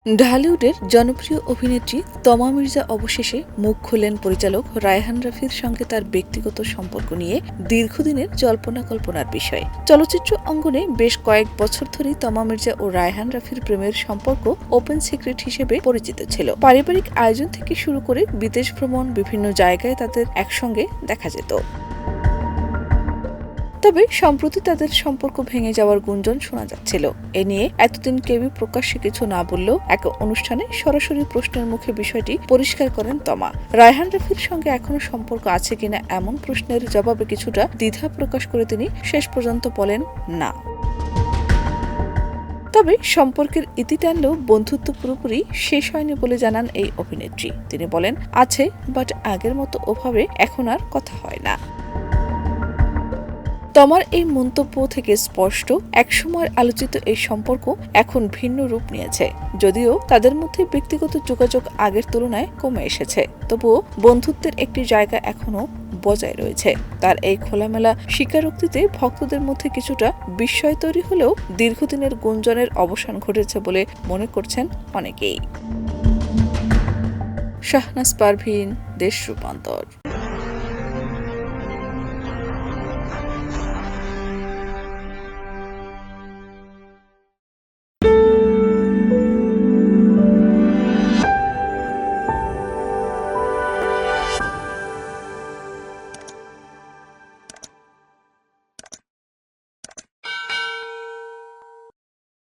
ঢালিউডের জনপ্রিয় অভিনেত্রী তমা মির্জা অবশেষে মুখ খুললেন পরিচালক রায়হান রাফির সঙ্গে তার ব্যক্তিগত সম্পর্ক নিয়ে দীর্ঘদিনের জল্পনা কল্পনার বিষয়ে। চলচ্চিত্র অঙ্গনে বেশ কয়েক বছর ধরেই তমা মির্জা ও রায়হান রাফির প্রেমের সম্পর্ক ওপেন সিক্রেট হিসেবে পরিচিত ছিল। পারিবারিক আয়োজন থেকে শুরু করে বিদেশ ভ্রমণ, বিভিন্ন জায়গায় তাদের একসঙ্গে দেখা যেত। তবে সম্প্রতি তাদের সম্পর্ক ভেঙে যাওয়ার গুঞ্জন শোনা যাচ্ছিল। এ নিয়ে এতদিন কেউই প্রকাশ্যে কিছু না বললেও এক অনুষ্ঠানে সরাসরি প্রশ্নের মুখে বিষয়টি পরিষ্কার করেন তমা। রায়হান রাফির সঙ্গে এখনো সম্পর্ক আছে কিনা এমন প্রশ্নের জবাবে কিছুটা দ্বিধা প্রকাশ করে তিনি শেষ পর্যন্ত বলেন না। তবে সম্পর্কের ইতি টানলেও বন্ধুত্ব পুরোপুরি শেষ হয়নি বলে জানান এই অভিনেত্রী। তিনি বলেন, আছে, বাট আগের মতো ওভাবে এখন আর কথা হয় না। তমার এই মন্তব্য থেকে স্পষ্ট, একসময়ের আলোচিত এই সম্পর্ক এখন ভিন্ন রূপ নিয়েছে। যদিও তাদের মধ্যে ব্যক্তিগত যোগাযোগ আগের তুলনায় কমে এসেছে, তবুও বন্ধুত্বের একটি জায়গা এখনো বজায় রয়েছে। তার এই খোলামেলা স্বীকারোক্তিতে ভক্তদের মধ্যে কিছুটা বিস্ময় তৈরি হলেও দীর্ঘদিনের গুঞ্জনের অবসান ঘটেছে বলে মনে করছেন অনেকেই। শাহনাজ পারভীন, দেশ রূপান্তর।